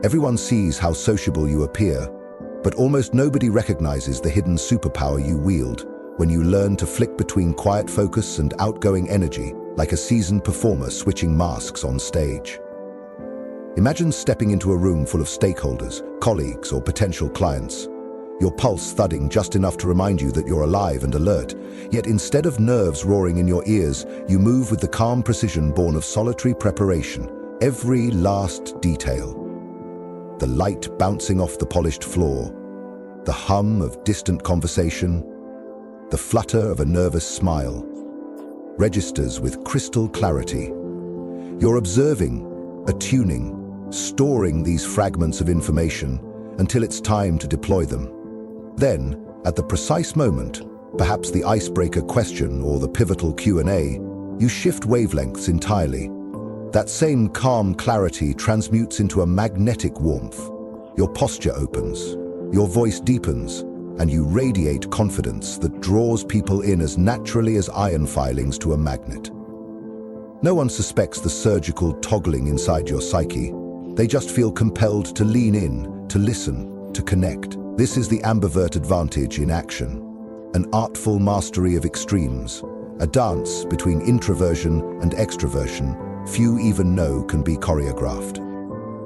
Everyone sees how sociable you appear, but almost nobody recognizes the hidden superpower you wield when you learn to flick between quiet focus and outgoing energy like a seasoned performer switching masks on stage. Imagine stepping into a room full of stakeholders, colleagues, or potential clients. Your pulse thudding just enough to remind you that you're alive and alert, yet instead of nerves roaring in your ears, you move with the calm precision born of solitary preparation, every last detail. The light bouncing off the polished floor, the hum of distant conversation, the flutter of a nervous smile, registers with crystal clarity. You're observing, attuning, storing these fragments of information until it's time to deploy them. Then, at the precise moment, perhaps the icebreaker question or the pivotal Q&A, you shift wavelengths entirely. That same calm clarity transmutes into a magnetic warmth. Your posture opens, your voice deepens, and you radiate confidence that draws people in as naturally as iron filings to a magnet. No one suspects the surgical toggling inside your psyche. They just feel compelled to lean in, to listen, to connect. This is the ambivert advantage in action, an artful mastery of extremes, a dance between introversion and extroversion few even know can be choreographed.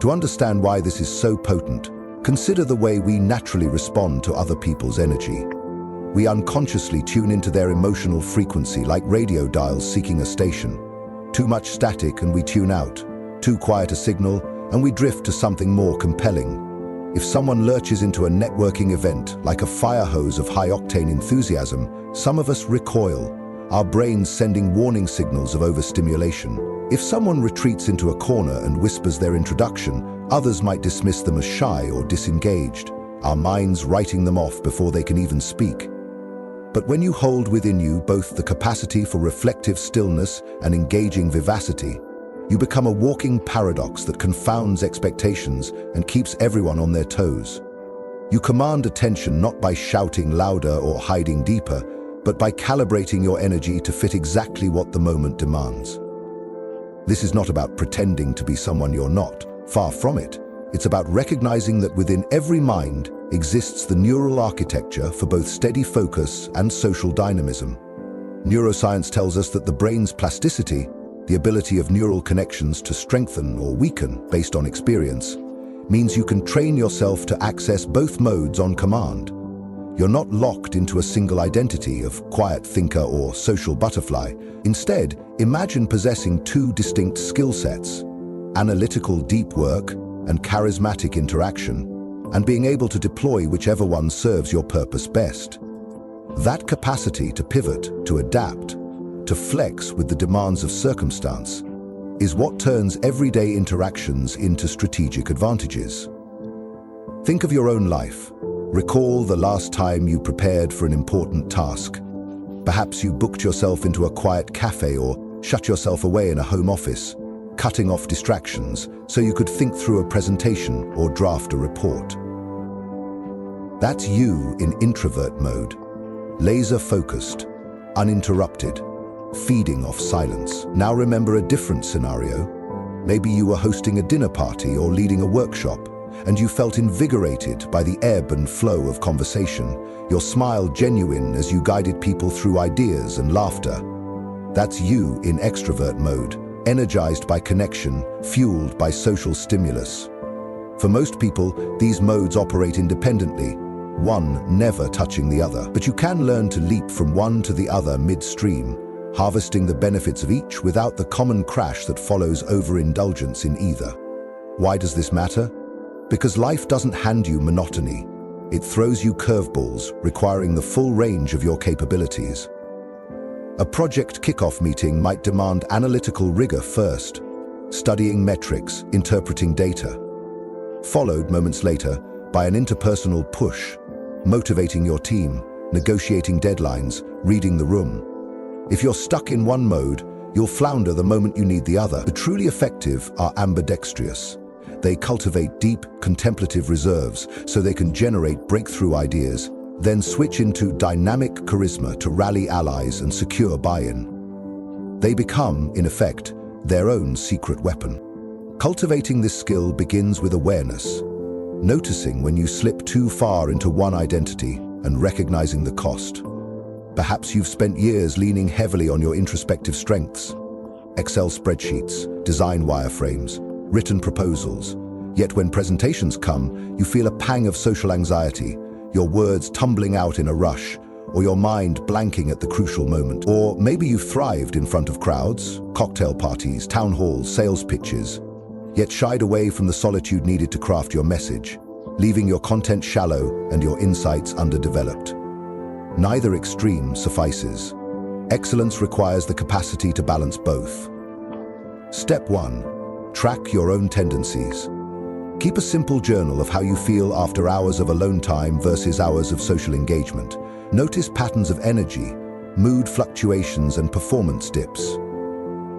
To understand why this is so potent, consider the way we naturally respond to other people's energy. We unconsciously tune into their emotional frequency like radio dials seeking a station. Too much static and we tune out. Too quiet a signal and we drift to something more compelling. If someone lurches into a networking event like a fire hose of high-octane enthusiasm, some of us recoil, our brains sending warning signals of overstimulation. If someone retreats into a corner and whispers their introduction, others might dismiss them as shy or disengaged, our minds writing them off before they can even speak. But when you hold within you both the capacity for reflective stillness and engaging vivacity, you become a walking paradox that confounds expectations and keeps everyone on their toes. You command attention not by shouting louder or hiding deeper, but by calibrating your energy to fit exactly what the moment demands. This is not about pretending to be someone you're not, far from it. It's about recognizing that within every mind exists the neural architecture for both steady focus and social dynamism. Neuroscience tells us that the brain's plasticity, the ability of neural connections to strengthen or weaken based on experience, means you can train yourself to access both modes on command. You're not locked into a single identity of quiet thinker or social butterfly. Instead, imagine possessing two distinct skill sets, analytical deep work and charismatic interaction, and being able to deploy whichever one serves your purpose best. That capacity to pivot, to adapt, to flex with the demands of circumstance, is what turns everyday interactions into strategic advantages. Think of your own life. Recall the last time you prepared for an important task. Perhaps you booked yourself into a quiet cafe or shut yourself away in a home office, cutting off distractions so you could think through a presentation or draft a report. That's you in introvert mode, laser-focused, uninterrupted, feeding off silence. Now remember a different scenario. Maybe you were hosting a dinner party or leading a workshop, and you felt invigorated by the ebb and flow of conversation, your smile genuine as you guided people through ideas and laughter. That's you in extrovert mode, energized by connection, fueled by social stimulus. For most people, these modes operate independently, one never touching the other. But you can learn to leap from one to the other midstream, harvesting the benefits of each without the common crash that follows overindulgence in either. Why does this matter? Because life doesn't hand you monotony. It throws you curveballs, requiring the full range of your capabilities. A project kickoff meeting might demand analytical rigor first, studying metrics, interpreting data, followed moments later by an interpersonal push, motivating your team, negotiating deadlines, reading the room. If you're stuck in one mode, you'll flounder the moment you need the other. The truly effective are ambidextrous. They cultivate deep, contemplative reserves so they can generate breakthrough ideas, then switch into dynamic charisma to rally allies and secure buy-in. They become, in effect, their own secret weapon. Cultivating this skill begins with awareness, noticing when you slip too far into one identity and recognizing the cost. Perhaps you've spent years leaning heavily on your introspective strengths, Excel spreadsheets, design wireframes, written proposals. Yet when presentations come, you feel a pang of social anxiety, your words tumbling out in a rush, or your mind blanking at the crucial moment. Or maybe you've thrived in front of crowds, cocktail parties, town halls, sales pitches, yet shied away from the solitude needed to craft your message, leaving your content shallow and your insights underdeveloped. Neither extreme suffices. Excellence requires the capacity to balance both. Step 1. Track your own tendencies. Keep a simple journal of how you feel after hours of alone time versus hours of social engagement. Notice patterns of energy, mood fluctuations, and performance dips.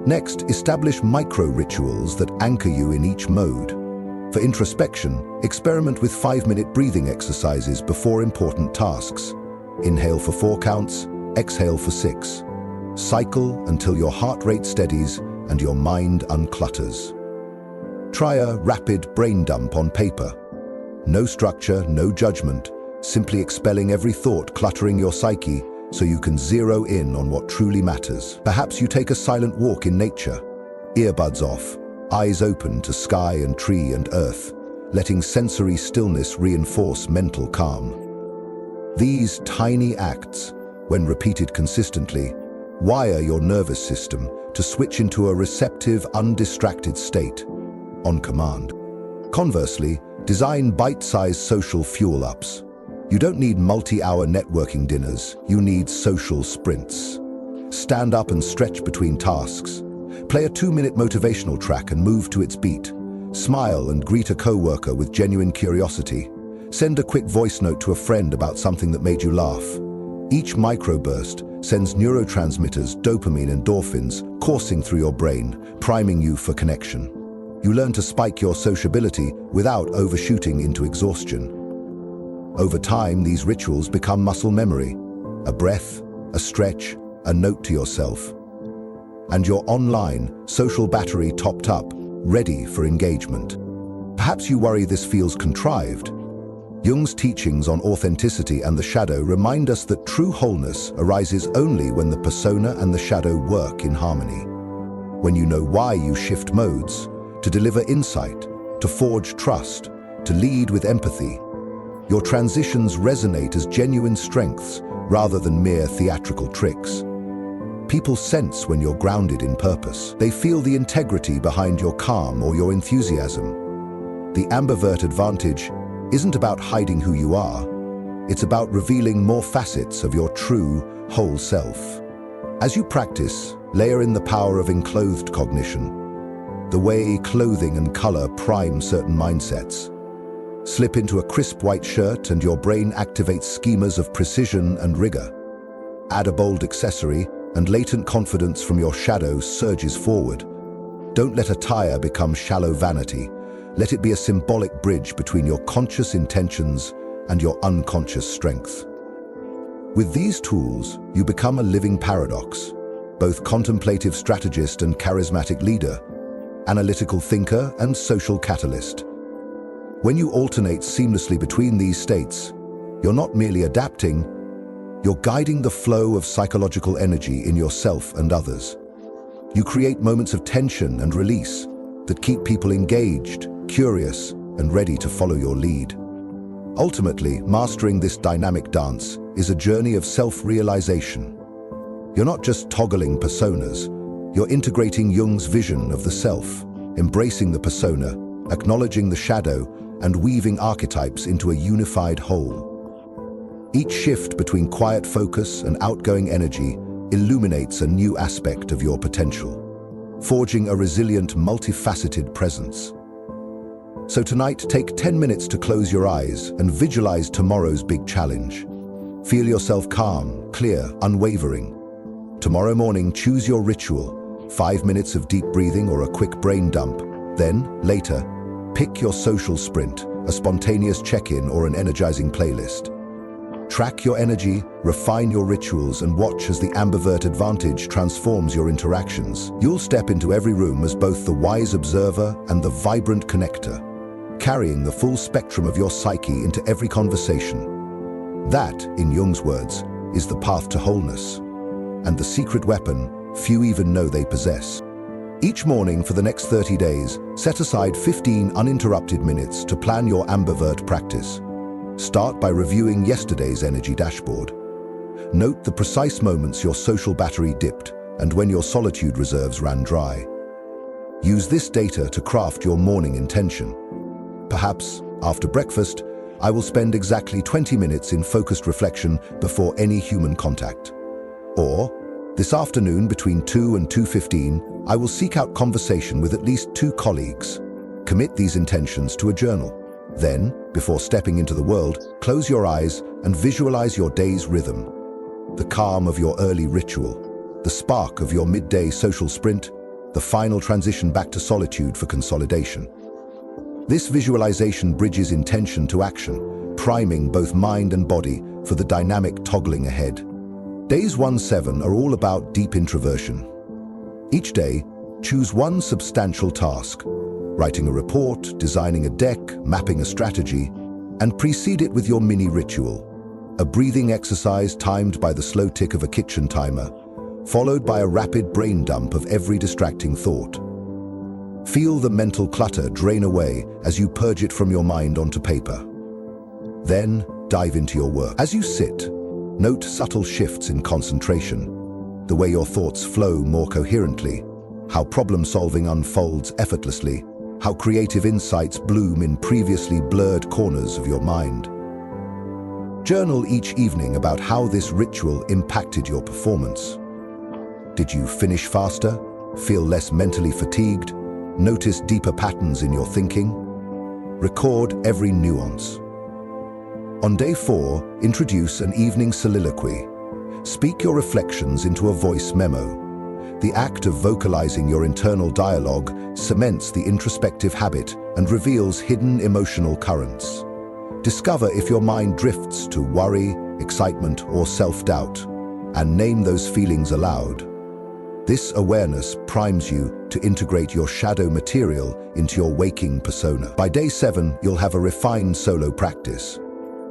Next, establish micro-rituals that anchor you in each mode. For introspection, experiment with 5-minute breathing exercises before important tasks. Inhale for 4 counts, exhale for 6. Cycle until your heart rate steadies and your mind unclutters. Try a rapid brain dump on paper. No structure, no judgment, simply expelling every thought cluttering your psyche so you can zero in on what truly matters. Perhaps you take a silent walk in nature, earbuds off, eyes open to sky and tree and earth, letting sensory stillness reinforce mental calm. These tiny acts, when repeated consistently, wire your nervous system to switch into a receptive, undistracted state on command. Conversely, design bite-sized social fuel-ups. You don't need multi-hour networking dinners, you need social sprints. Stand up and stretch between tasks. Play a 2-minute motivational track and move to its beat. Smile and greet a coworker with genuine curiosity. Send a quick voice note to a friend about something that made you laugh. Each microburst sends neurotransmitters, dopamine and endorphins coursing through your brain, priming you for connection. You learn to spike your sociability without overshooting into exhaustion. Over time, these rituals become muscle memory, a breath, a stretch, a note to yourself. And your online, social battery topped up, ready for engagement. Perhaps you worry this feels contrived. Jung's teachings on authenticity and the shadow remind us that true wholeness arises only when the persona and the shadow work in harmony. When you know why you shift modes, to deliver insight, to forge trust, to lead with empathy, your transitions resonate as genuine strengths rather than mere theatrical tricks. People sense when you're grounded in purpose. They feel the integrity behind your calm or your enthusiasm. The ambivert advantage isn't about hiding who you are. It's about revealing more facets of your true, whole self. As you practice, layer in the power of enclothed cognition, the way clothing and color prime certain mindsets. Slip into a crisp white shirt and your brain activates schemas of precision and rigor. Add a bold accessory and latent confidence from your shadow surges forward. Don't let attire become shallow vanity. Let it be a symbolic bridge between your conscious intentions and your unconscious strength. With these tools, you become a living paradox, both contemplative strategist and charismatic leader, analytical thinker and social catalyst. When you alternate seamlessly between these states, you're not merely adapting, you're guiding the flow of psychological energy in yourself and others. You create moments of tension and release that keep people engaged, curious, and ready to follow your lead. Ultimately, mastering this dynamic dance is a journey of self-realization. You're not just toggling personas, you're integrating Jung's vision of the self, embracing the persona, acknowledging the shadow, and weaving archetypes into a unified whole. Each shift between quiet focus and outgoing energy illuminates a new aspect of your potential, forging a resilient, multifaceted presence. So tonight, take 10 minutes to close your eyes and visualize tomorrow's big challenge. Feel yourself calm, clear, unwavering. Tomorrow morning, choose your ritual, 5 minutes of deep breathing or a quick brain dump. Then, later, pick your social sprint, a spontaneous check-in or an energizing playlist. Track your energy, refine your rituals, and watch as the ambivert advantage transforms your interactions. You'll step into every room as both the wise observer and the vibrant connector, carrying the full spectrum of your psyche into every conversation. That, in Jung's words, is the path to wholeness, and the secret weapon few even know they possess. Each morning for the next 30 days, set aside 15 uninterrupted minutes to plan your ambivert practice. Start by reviewing yesterday's energy dashboard. Note the precise moments your social battery dipped and when your solitude reserves ran dry. Use this data to craft your morning intention. Perhaps, after breakfast, I will spend exactly 20 minutes in focused reflection before any human contact. Or, this afternoon between 2 and 2:15, I will seek out conversation with at least 2 colleagues. Commit these intentions to a journal. Then, before stepping into the world, close your eyes and visualize your day's rhythm. The calm of your early ritual, the spark of your midday social sprint, the final transition back to solitude for consolidation. This visualization bridges intention to action, priming both mind and body for the dynamic toggling ahead. Days 1-7 are all about deep introversion. Each day, choose one substantial task. Writing a report, designing a deck, mapping a strategy, and precede it with your mini ritual. A breathing exercise timed by the slow tick of a kitchen timer, followed by a rapid brain dump of every distracting thought. Feel the mental clutter drain away as you purge it from your mind onto paper. Then, dive into your work. As you sit, note subtle shifts in concentration, the way your thoughts flow more coherently, how problem-solving unfolds effortlessly, how creative insights bloom in previously blurred corners of your mind. Journal each evening about how this ritual impacted your performance. Did you finish faster? Feel less mentally fatigued? Notice deeper patterns in your thinking? Record every nuance. On day 4, introduce an evening soliloquy. Speak your reflections into a voice memo. The act of vocalizing your internal dialogue cements the introspective habit and reveals hidden emotional currents. Discover if your mind drifts to worry, excitement, or self-doubt, and name those feelings aloud. This awareness primes you to integrate your shadow material into your waking persona. By day 7, you'll have a refined solo practice.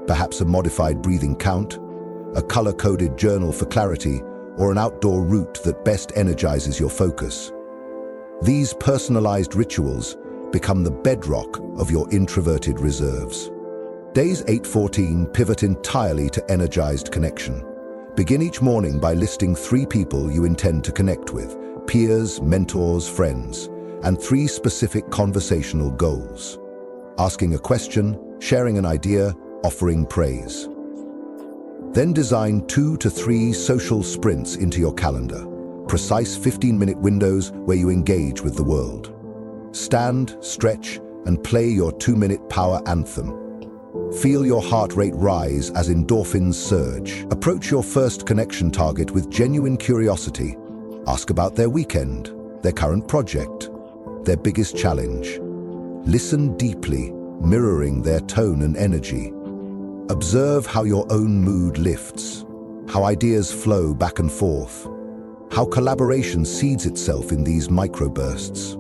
Perhaps a modified breathing count, a color-coded journal for clarity, or an outdoor route that best energizes your focus. These personalized rituals become the bedrock of your introverted reserves. Days 8-14 pivot entirely to energized connection. Begin each morning by listing 3 people you intend to connect with, peers, mentors, friends, and 3 specific conversational goals. Asking a question, sharing an idea, offering praise. Then design 2 to 3 social sprints into your calendar, precise 15-minute windows where you engage with the world. Stand, stretch, and play your 2-minute power anthem. Feel your heart rate rise as endorphins surge. Approach your first connection target with genuine curiosity. Ask about their weekend, their current project, their biggest challenge. Listen deeply, mirroring their tone and energy. Observe how your own mood lifts, how ideas flow back and forth, how collaboration seeds itself in these microbursts.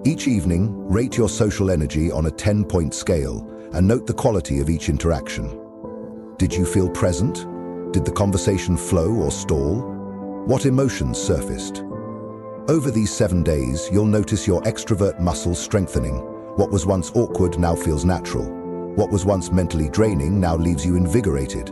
Each evening, rate your social energy on a 10-point scale and note the quality of each interaction. Did you feel present? Did the conversation flow or stall? What emotions surfaced? Over these 7 days, you'll notice your extrovert muscles strengthening. What was once awkward now feels natural. What was once mentally draining now leaves you invigorated.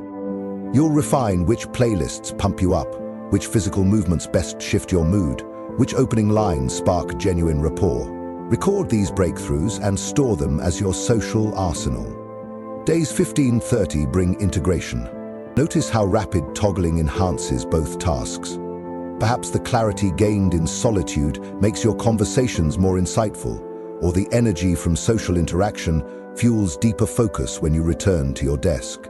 You'll refine which playlists pump you up, which physical movements best shift your mood, which opening lines spark genuine rapport. Record these breakthroughs and store them as your social arsenal. Days 15-30 bring integration. Notice how rapid toggling enhances both tasks. Perhaps the clarity gained in solitude makes your conversations more insightful, or the energy from social interaction fuels deeper focus when you return to your desk.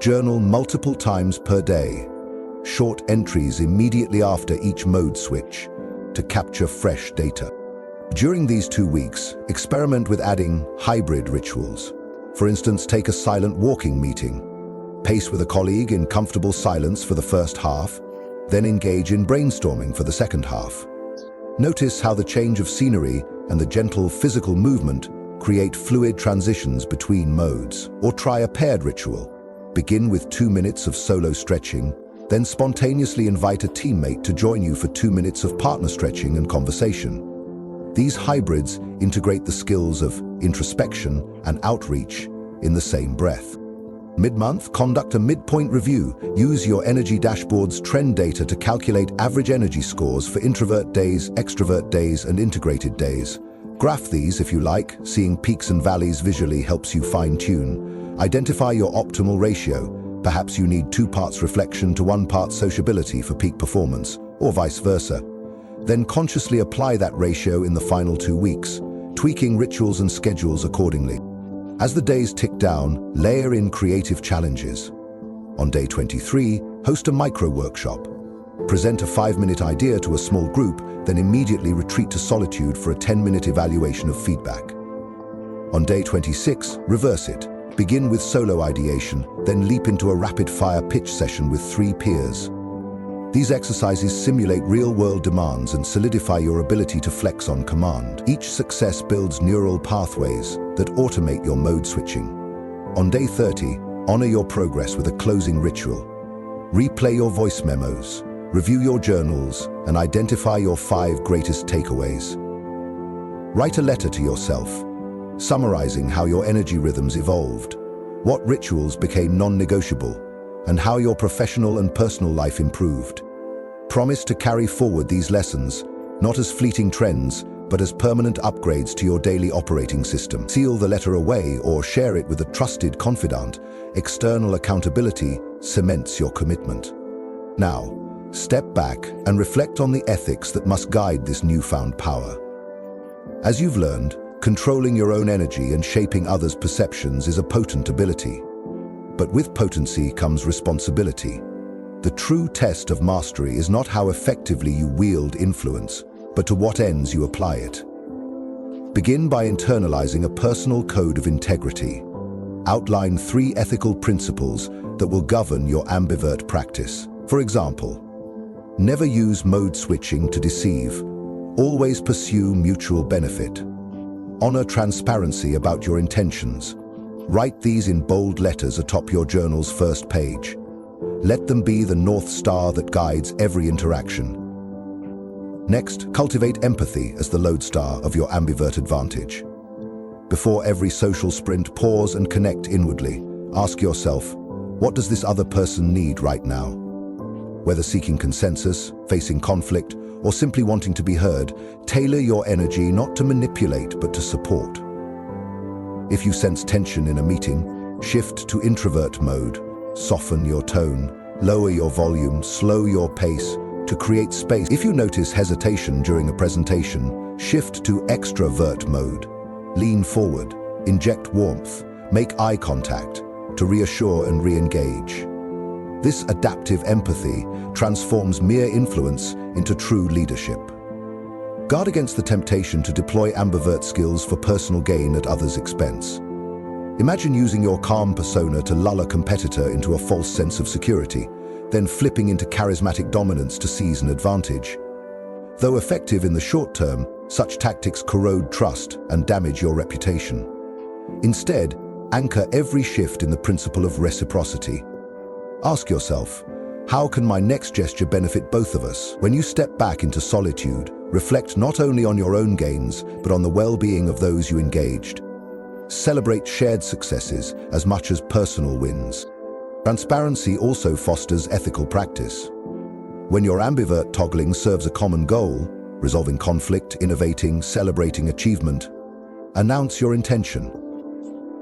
Journal multiple times per day, short entries immediately after each mode switch to capture fresh data. During these 2 weeks, experiment with adding hybrid rituals. For instance, take a silent walking meeting, Pace with a colleague in comfortable silence for the first half, then engage in brainstorming for the second half. Notice how the change of scenery and the gentle physical movement create fluid transitions between modes. Or try a paired ritual. Begin with 2 minutes of solo stretching, then spontaneously invite a teammate to join you for 2 minutes of partner stretching and conversation. These hybrids integrate the skills of introspection and outreach in the same breath. Mid-month, conduct a midpoint review. Use your energy dashboard's trend data to calculate average energy scores for introvert days, extrovert days, and integrated days. Graph these if you like. Seeing peaks and valleys visually helps you fine-tune. Identify your optimal ratio. Perhaps you need 2 parts reflection to 1 part sociability for peak performance, or vice versa. Then consciously apply that ratio in the final 2 weeks, tweaking rituals and schedules accordingly. As the days tick down, layer in creative challenges. On day 23, host a micro-workshop. Present a 5-minute idea to a small group, then immediately retreat to solitude for a 10-minute evaluation of feedback. On day 26, reverse it. Begin with solo ideation, then leap into a rapid-fire pitch session with 3 peers. These exercises simulate real-world demands and solidify your ability to flex on command. Each success builds neural pathways that automate your mode switching. On day 30, honor your progress with a closing ritual. Replay your voice memos, review your journals, and identify your 5 greatest takeaways. Write a letter to yourself, summarizing how your energy rhythms evolved, what rituals became non-negotiable, and how your professional and personal life improved. Promise to carry forward these lessons, not as fleeting trends, but as permanent upgrades to your daily operating system. Seal the letter away or share it with a trusted confidant. External accountability cements your commitment. Now, step back and reflect on the ethics that must guide this newfound power. As you've learned, controlling your own energy and shaping others' perceptions is a potent ability. But with potency comes responsibility. The true test of mastery is not how effectively you wield influence, but to what ends you apply it. Begin by internalizing a personal code of integrity. Outline 3 ethical principles that will govern your ambivert practice. For example, never use mode switching to deceive. Always pursue mutual benefit. Honor transparency about your intentions. Write these in bold letters atop your journal's first page. Let them be the North Star that guides every interaction. Next, cultivate empathy as the lodestar of your ambivert advantage. Before every social sprint, pause and connect inwardly. Ask yourself, what does this other person need right now? Whether seeking consensus, facing conflict, or simply wanting to be heard, tailor your energy not to manipulate but to support. If you sense tension in a meeting, shift to introvert mode. Soften your tone, lower your volume, slow your pace to create space. If you notice hesitation during a presentation, shift to extrovert mode. Lean forward, inject warmth, make eye contact to reassure and re-engage. This adaptive empathy transforms mere influence into true leadership. Guard against the temptation to deploy ambivert skills for personal gain at others' expense. Imagine using your calm persona to lull a competitor into a false sense of security, then flipping into charismatic dominance to seize an advantage. Though effective in the short term, such tactics corrode trust and damage your reputation. Instead, anchor every shift in the principle of reciprocity. Ask yourself, how can my next gesture benefit both of us? When you step back into solitude, reflect not only on your own gains, but on the well-being of those you engaged. Celebrate shared successes as much as personal wins. Transparency also fosters ethical practice. When your ambivert toggling serves a common goal, resolving conflict, innovating, celebrating achievement, announce your intention.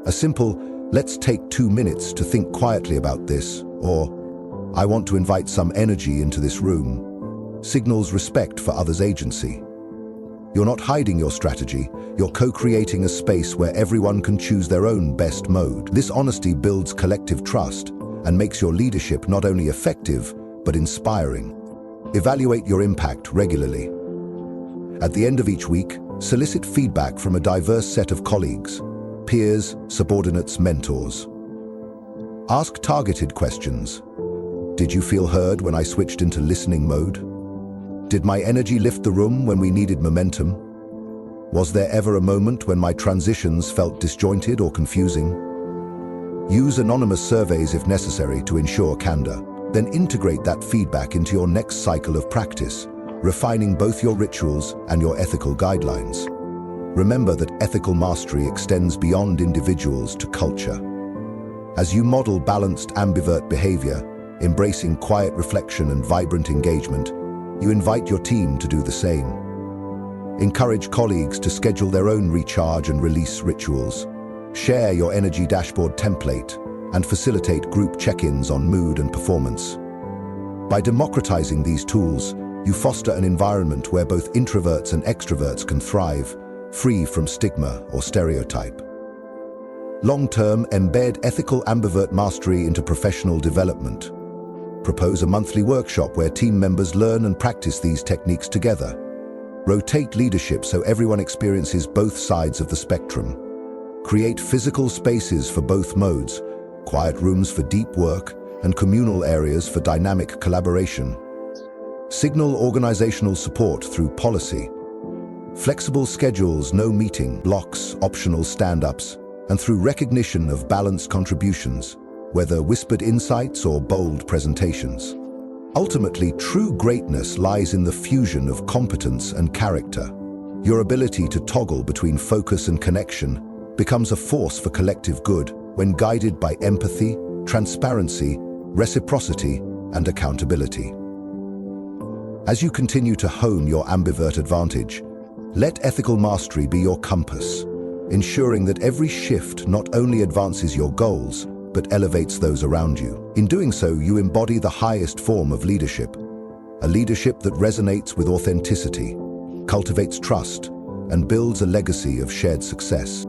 A simple, let's take 2 minutes to think quietly about this, or I want to invite some energy into this room, signals respect for others' agency. You're not hiding your strategy, you're co-creating a space where everyone can choose their own best mode. This honesty builds collective trust and makes your leadership not only effective, but inspiring. Evaluate your impact regularly. At the end of each week, solicit feedback from a diverse set of colleagues, peers, subordinates, mentors. Ask targeted questions. Did you feel heard when I switched into listening mode? Did my energy lift the room when we needed momentum? Was there ever a moment when my transitions felt disjointed or confusing? Use anonymous surveys if necessary to ensure candor. Then integrate that feedback into your next cycle of practice, refining both your rituals and your ethical guidelines. Remember that ethical mastery extends beyond individuals to culture. As you model balanced ambivert behavior, embracing quiet reflection and vibrant engagement, you invite your team to do the same. Encourage colleagues to schedule their own recharge and release rituals. Share your energy dashboard template and facilitate group check-ins on mood and performance. By democratizing these tools, you foster an environment where both introverts and extroverts can thrive, free from stigma or stereotype. Long-term, embed ethical ambivert mastery into professional development. Propose a monthly workshop where team members learn and practice these techniques together. Rotate leadership so everyone experiences both sides of the spectrum. Create physical spaces for both modes, quiet rooms for deep work and communal areas for dynamic collaboration. Signal organizational support through policy. Flexible schedules, no meeting blocks, optional stand-ups, and through recognition of balanced contributions, whether whispered insights or bold presentations. Ultimately, true greatness lies in the fusion of competence and character. Your ability to toggle between focus and connection becomes a force for collective good when guided by empathy, transparency, reciprocity, and accountability. As you continue to hone your ambivert advantage, let ethical mastery be your compass, ensuring that every shift not only advances your goals, but elevates those around you. In doing so, you embody the highest form of leadership, a leadership that resonates with authenticity, cultivates trust, and builds a legacy of shared success.